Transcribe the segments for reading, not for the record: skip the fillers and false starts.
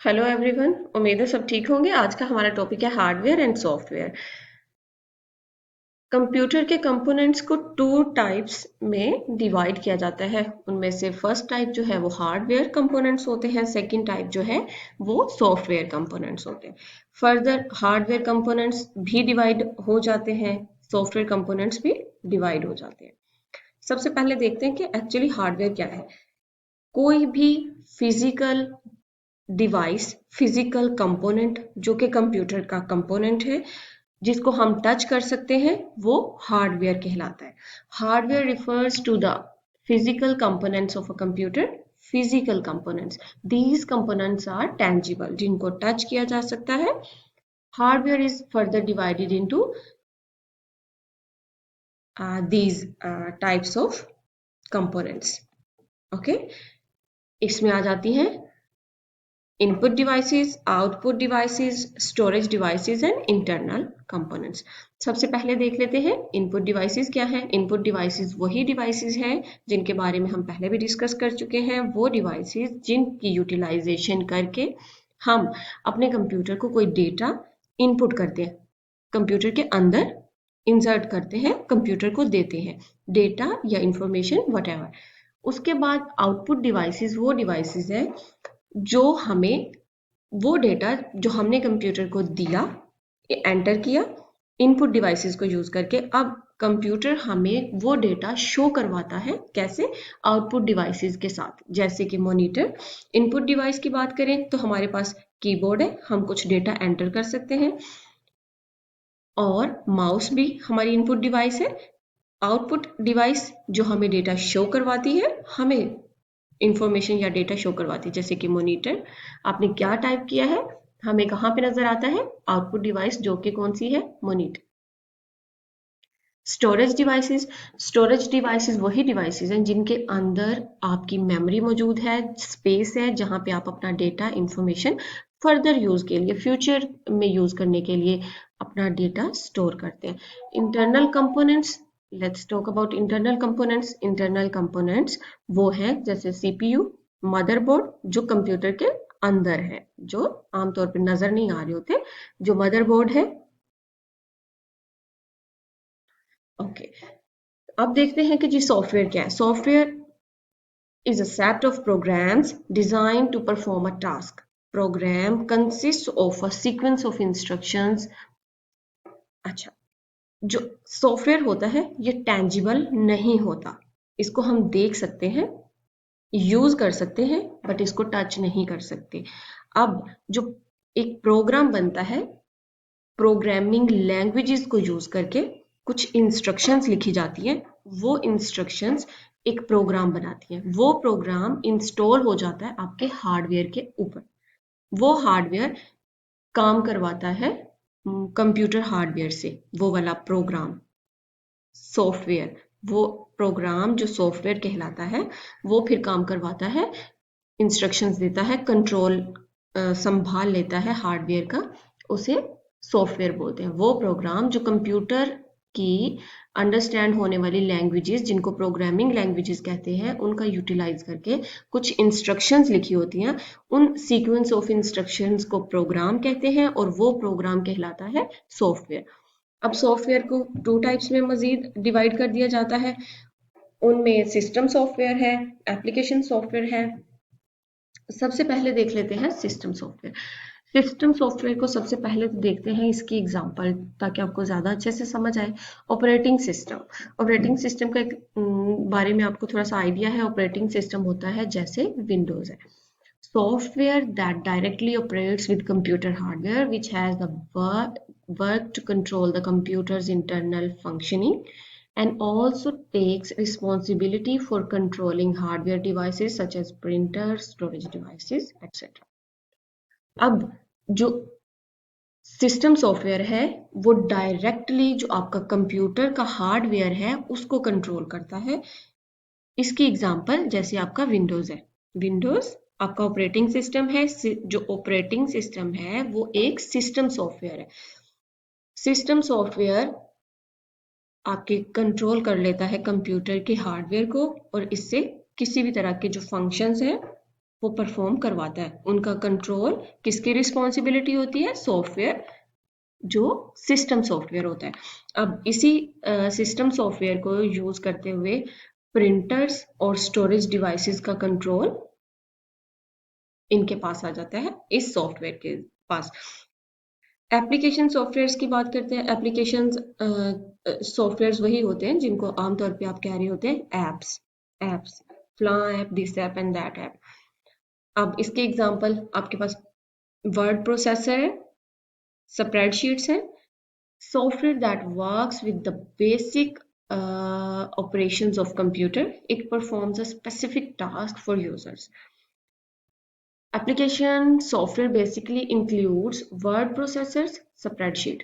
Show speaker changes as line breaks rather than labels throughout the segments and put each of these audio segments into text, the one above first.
Hello everyone. उम्मीद है सब ठीक होंगे। आज का हमारा टॉपिक है हार्डवेयर एंड सॉफ्टवेयर। कंप्यूटर के कंपोनेंट्स को टू टाइप्स में डिवाइड किया जाता है। उनमें से फर्स्ट टाइप जो है वो हार्डवेयर कंपोनेंट्स होते हैं, सेकंड टाइप जो है वो सॉफ्टवेयर कंपोनेंट्स होते हैं। फर्दर हार्डवेयर कंपोनेंट्स भी डिवाइड हो जाते हैं, सॉफ्टवेयर कंपोनेंट्स भी डिवाइड हो जाते हैं। सबसे पहले देखते हैं कि एक्चुअली हार्डवेयर क्या है। कोई भी फिजिकल डिवाइस, फिजिकल कंपोनेंट जो कि कंप्यूटर का कंपोनेंट है, जिसको हम टच कर सकते हैं, वो हार्डवेयर कहलाता है। Hardware refers to the physical components of a computer. Physical components, these components are tangible, जिनको टच किया जा सकता है। Hardware is further divided into these types of components. Okay, इसमें आ जाती हैं input devices, output devices, storage devices and internal components. सबसे पहले देख लेते हैं इनपुट डिवाइसेस क्या है। इनपुट डिवाइसेस वही डिवाइसेस हैं जिनके बारे में हम पहले भी डिस्कस कर चुके हैं। वो डिवाइसेस जिनकी यूटिलाइजेशन करके हम अपने कंप्यूटर को कोई डेटा इनपुट करते हैं, कंप्यूटर के अंदर इंसर्ट करते हैं, कंप्यूटर को देते हैं डेटा या इंफॉर्मेशन वट। उसके बाद आउटपुट डिवाइसेस वो डिवाइसेस हैं जो हमें वो डेटा जो हमने कंप्यूटर को दिया, एंटर किया इनपुट डिवाइसेस को यूज करके, अब कंप्यूटर हमें वो डेटा शो करवाता है। कैसे? आउटपुट डिवाइसेस के साथ, जैसे कि मॉनिटर। इनपुट डिवाइस की बात करें तो हमारे पास कीबोर्ड है, हम कुछ डेटा एंटर कर सकते हैं, और माउस भी हमारी इनपुट डिवाइस है। आउटपुट डिवाइस जो हमें डेटा शो करवाती है, हमें इंफॉर्मेशन या डेटा शो करवाती है, जैसे कि मॉनिटर। आपने क्या टाइप किया है, हमें कहाँ पे नजर आता है? आउटपुट डिवाइस, जो कि कौन सी है? Monitor. Storage devices, storage devices वही डिवाइसेस हैं जिनके अंदर आपकी मेमोरी मौजूद है, स्पेस है, जहाँ पे आप अपना डेटा इंफॉर्मेशन फर्दर यूज के लिए, फ्यूचर में यूज करने के लिए अपना डेटा स्टोर करते हैं। Internal components, let's talk about internal components. Internal components वो है जैसे सीपीयू, मदरबोर्ड, जो कंप्यूटर के अंदर है, जो आमतौर पर नजर नहीं आ रहे होते, जो मदरबोर्ड है। ओके, अब देखते हैं कि जी सॉफ्टवेयर क्या है। Software is a set of programs designed to perform a task. Program consists of a sequence of instructions. अच्छा, जो सॉफ्टवेयर होता है ये टेंजिबल नहीं होता, इसको हम देख सकते हैं, यूज कर सकते हैं, बट इसको टच नहीं कर सकते। अब जो एक प्रोग्राम बनता है, प्रोग्रामिंग लैंग्वेजेस को यूज करके कुछ इंस्ट्रक्शंस लिखी जाती हैं, वो इंस्ट्रक्शंस एक प्रोग्राम बनाती हैं। वो प्रोग्राम इंस्टॉल हो जाता है आपके हार्डवेयर के ऊपर। वो हार्डवेयर काम करवाता है कंप्यूटर हार्डवेयर से, वो वाला प्रोग्राम सॉफ्टवेयर, वो प्रोग्राम जो सॉफ्टवेयर कहलाता है, वो फिर काम करवाता है, इंस्ट्रक्शंस देता है, कंट्रोल संभाल लेता है हार्डवेयर का, उसे सॉफ्टवेयर बोलते हैं। वो प्रोग्राम जो कंप्यूटर की अंडरस्टैंड होने वाली लैंग्वेजेस, जिनको प्रोग्रामिंग लैंग्वेजेस कहते हैं, उनका यूटिलाइज करके कुछ इंस्ट्रक्शंस लिखी होती हैं, उन सीक्वेंस ऑफ इंस्ट्रक्शंस को प्रोग्राम कहते हैं, और वो प्रोग्राम कहलाता है सॉफ्टवेयर। अब सॉफ्टवेयर को टू टाइप्स में मजीद डिवाइड कर दिया जाता है। उनमें सिस्टम सॉफ्टवेयर है, एप्लीकेशन सॉफ्टवेयर है। सबसे पहले देख लेते हैं सिस्टम सॉफ्टवेयर। सिस्टम सॉफ्टवेयर को सबसे पहले तो देखते हैं इसकी एग्जांपल, ताकि आपको ज़्यादा अच्छे से समझ आए। ऑपरेटिंग सिस्टम, ऑपरेटिंग सिस्टम का एक बारे में आपको थोड़ा सा आइडिया है। ऑपरेटिंग सिस्टम होता है जैसे विंडोज़ है, software that directly operates with computer hardware which has the work to control the computer's internal functioning and also takes responsibility for controlling hardware devices such as printers, storage devices, etc. अब जो system software है वो directly जो आपका computer का hardware है उसको control करता है। इसकी एग्जांपल जैसे आपका विंडोज है, विंडोज आपका ऑपरेटिंग सिस्टम है। जो ऑपरेटिंग सिस्टम है वो एक सिस्टम सॉफ्टवेयर है। सिस्टम सॉफ्टवेयर आपके कंट्रोल कर लेता है कंप्यूटर के हार्डवेयर को, और इससे किसी भी तरह के जो फंक्शंस हैं वो परफॉर्म करवाता है। उनका कंट्रोल किसकी रिस्पॉन्सिबिलिटी होती है? सॉफ्टवेयर, जो सिस्टम सॉफ्टवेयर होता है। अब इसी सिस्टम सॉफ्टवेयर को यूज करते हुए प्रिंटर्स और स्टोरेज डिवाइसेस का कंट्रोल इनके पास आ जाता है, इस सॉफ्टवेयर के पास। एप्लीकेशन सॉफ्टवेयर्स की बात करते हैं। एप्लीकेशन सॉफ्टवेयर्स वही होते हैं जिनको आमतौर पे आप कह रहे होते हैं एप्स, फ्ला app, this app and that app. अब इसके एग्जांपल आपके पास वर्ड प्रोसेसर है, स्प्रेडशीट्स है, software that works with the basic operations of computer. It performs a specific task for users. Application software basically includes word processors, spreadsheet.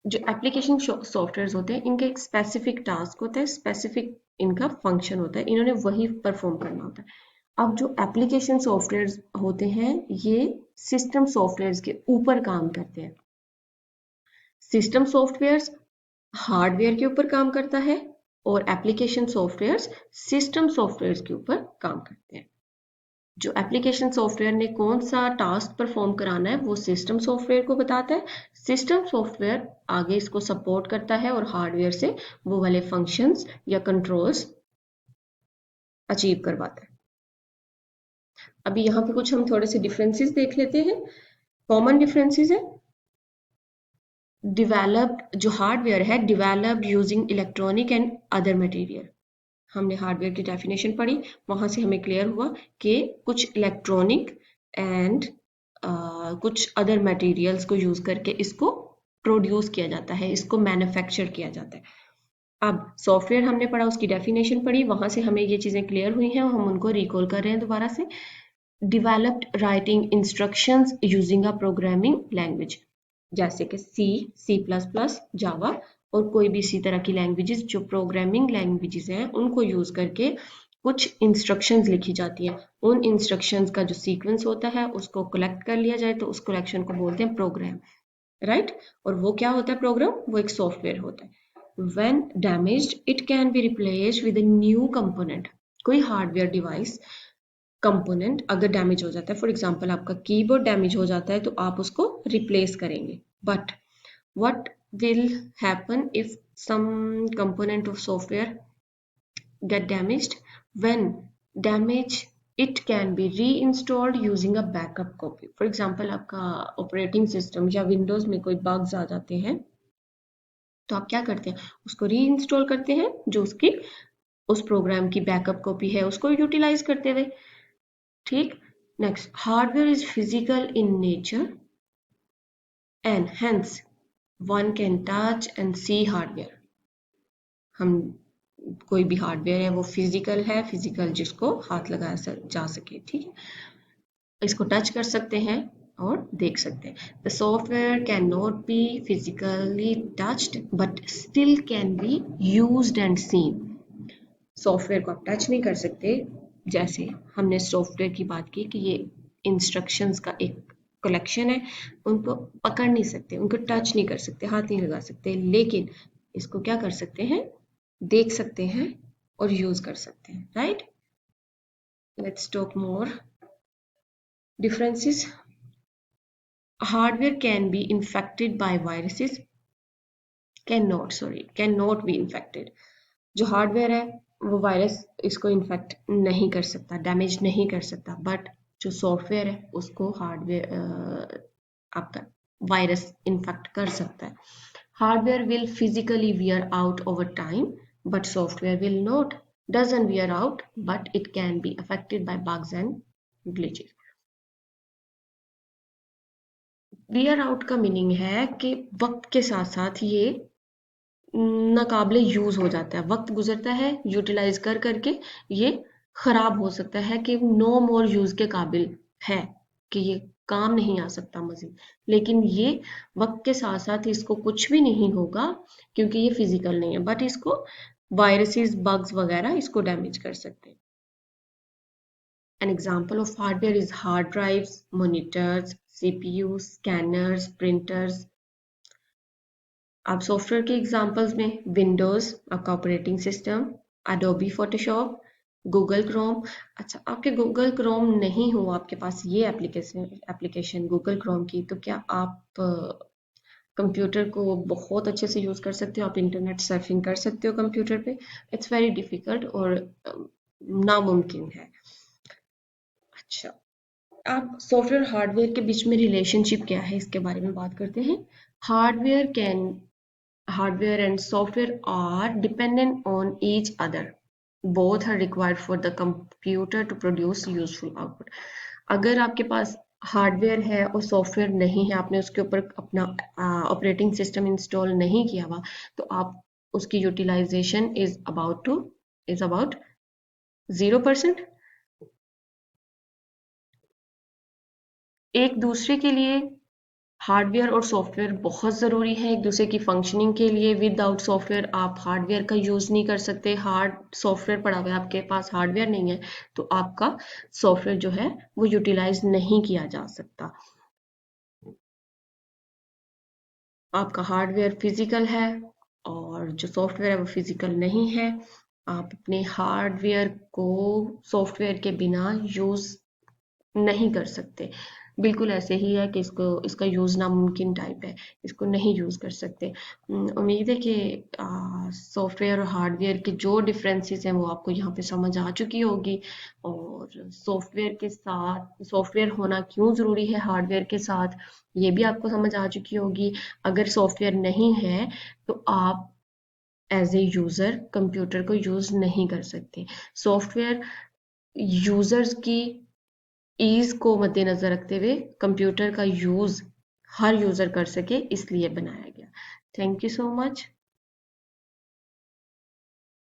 जो application software होते हैं इनका एक स्पेसिफिक टास्क होता है, स्पेसिफिक इनका फंक्शन होता है, इन्होंने वही परफॉर्म करना होता है। अब जो एप्लीकेशन सॉफ्टवेयर होते हैं ये सिस्टम सॉफ्टवेयर के ऊपर काम करते हैं। सिस्टम सॉफ्टवेयर हार्डवेयर के ऊपर काम करता है और एप्लीकेशन सॉफ्टवेयर सिस्टम सॉफ्टवेयर के ऊपर काम करते हैं। जो एप्लीकेशन सॉफ्टवेयर ने कौन सा टास्क परफॉर्म कराना है वो सिस्टम सॉफ्टवेयर को बताता है। सिस्टम सॉफ्टवेयर आगे इसको सपोर्ट करता है और हार्डवेयर से वो वाले फंक्शंस या कंट्रोल्स अचीव करवाता है। अभी यहाँ पे कुछ हम थोड़े से डिफरेंसेस देख लेते हैं। कॉमन डिफरेंसेस है, डिवेलप्ड, जो हार्डवेयर है developed using electronic and other material. हमने हार्डवेयर की डेफिनेशन पढ़ी, वहां से हमें क्लियर हुआ कि कुछ इलेक्ट्रॉनिक एंड कुछ अदर मटेरियल्स को यूज करके इसको प्रोड्यूस किया जाता है, इसको मैन्युफैक्चर किया जाता है। अब सॉफ्टवेयर हमने पढ़ा, उसकी डेफिनेशन पढ़ी, वहां से हमें ये चीजें क्लियर हुई हैं और हम उनको रिकॉल कर रहे हैं दोबारा से। Developed writing instructions using a programming language, जैसे कि सी प्लस प्लस, जावा और कोई भी इसी तरह की लैंग्वेजेस जो प्रोग्रामिंग लैंग्वेजेस हैं उनको यूज करके कुछ इंस्ट्रक्शंस लिखी जाती हैं। उन इंस्ट्रक्शंस का जो सीक्वेंस होता है उसको कलेक्ट कर लिया जाए तो उस कलेक्शन को बोलते हैं प्रोग्राम, राइट। और वो क्या होता है प्रोग्राम? वो एक सॉफ्टवेयर होता है। When damaged it can be replaced with a new component. कोई हार्डवेयर डिवाइस कंपोनेंट अगर डैमेज हो जाता है, फॉर एग्जांपल आपका कीबोर्ड डैमेज हो जाता है तो आप उसको रिप्लेस करेंगे। But what will happen if some component of software get damaged? When damage, it can be reinstalled using a backup copy. For example, आपका ऑपरेटिंग सिस्टम या विंडोज में कोई बग्स आ जाते हैं तो आप क्या करते हैं? उसको रीइंस्टॉल करते हैं, जो उसकी उस प्रोग्राम की बैकअप कॉपी है उसको यूटिलाइज करते हुए, ठीक। Next, hardware is physical in nature and hence one can touch and see hardware. हम कोई भी हार्डवेयर है वो फिजिकल है, फिजिकल जिसको हाथ लगाया जा सके, ठीक है, इसको टच कर सकते हैं और देख सकते हैं। The software can not be physically touched but still can be used and seen. Software को आप टच नहीं कर सकते, जैसे हमने सॉफ्टवेयर की बात की कि ये इंस्ट्रक्शंस का एक कलेक्शन है, उनको पकड़ नहीं सकते, उनको टच नहीं कर सकते, हाथ नहीं लगा सकते, लेकिन इसको क्या कर सकते हैं? देख सकते हैं और यूज कर सकते हैं, right. Let's talk more differences. Hardware can be infected by viruses, can not B infected. जो हार्डवेयर है वो वायरस इसको इन्फेक्ट नहीं कर सकता, डैमेज नहीं कर सकता, बट जो सॉफ्टवेयर है उसको हार्डवेयर आपका वायरस इन्फेक्ट कर सकता है। Hardware will physically wear out over time but software will not, doesn't wear out but it can be affected by bugs and glitches. Wear out का मीनिंग है कि वक्त के साथ साथ ये नाकाबिले यूज हो जाता है, वक्त गुजरता है, यूटिलाइज कर करके ये खराब हो सकता है कि नो मोर यूज के काबिल है, कि ये काम नहीं आ सकता मजीद। लेकिन ये वक्त के साथ साथ इसको कुछ भी नहीं होगा क्योंकि ये फिजिकल नहीं है, बट इसको वायरसेस, बग्स वगैरह इसको डैमेज कर सकते हैं। An example of hardware is hard drives, monitors, CPUs, scanners, printers. आप सॉफ्टवेयर के एग्जांपल्स में विंडोज आपका operating system, Adobe Photoshop, Google Chrome. अच्छा, आपके गूगल क्रोम नहीं हो, आपके पास ये एप्लीकेशन गूगल क्रोम की, तो क्या आप कंप्यूटर को बहुत अच्छे से यूज़ कर सकते हो? आप इंटरनेट सर्फिंग कर सकते हो कंप्यूटर पे? इट्स वेरी डिफ़िकल्ट और नामुमकिन है। अच्छा, आप सॉफ्टवेयर हार्डवेयर के बीच में रिलेशनशिप क्या है इसके बारे में बात करते हैं। Hardware can hardware and software are dependent on each other. Both are required for the computer to produce useful output. अगर आपके पास हार्डवेयर है और सॉफ्टवेयर नहीं है, आपने उसके ऊपर अपना ऑपरेटिंग सिस्टम इंस्टॉल नहीं किया हुआ, तो आप उसकी यूटिलाइजेशन इज अबाउट 0%। एक दूसरे के लिए हार्डवेयर और सॉफ्टवेयर बहुत ज़रूरी है एक दूसरे की फंक्शनिंग के लिए। विदाउट सॉफ्टवेयर आप हार्डवेयर का यूज़ नहीं कर सकते। हार्ड सॉफ्टवेयर पड़ा हुआ है, आपके पास हार्डवेयर नहीं है, तो आपका सॉफ्टवेयर जो है वो यूटिलाइज नहीं किया जा सकता। आपका हार्डवेयर फिजिकल है और जो सॉफ्टवेयर है वो फिजिकल नहीं है। आप अपने हार्डवेयर को सॉफ्टवेयर के बिना यूज़ नहीं कर सकते। बिल्कुल ऐसे ही है कि इसको इसका यूज़ नामुमकिन टाइप है, इसको नहीं यूज़ कर सकते। उम्मीद है कि सॉफ्टवेयर और हार्डवेयर के जो डिफरेंसेस हैं वो आपको यहाँ पे समझ आ चुकी होगी, और सॉफ्टवेयर के साथ सॉफ्टवेयर होना क्यों ज़रूरी है हार्डवेयर के साथ ये भी आपको समझ आ चुकी होगी। अगर सॉफ्टवेयर नहीं है तो आप एज ए यूज़र कंप्यूटर को यूज़ नहीं कर सकते। सॉफ्टवेयर यूज़र्स की ईज़ को मद्देनज़र रखते हुए कंप्यूटर का यूज़ हर यूज़र कर सके, इसलिए बनाया गया। Thank you so much.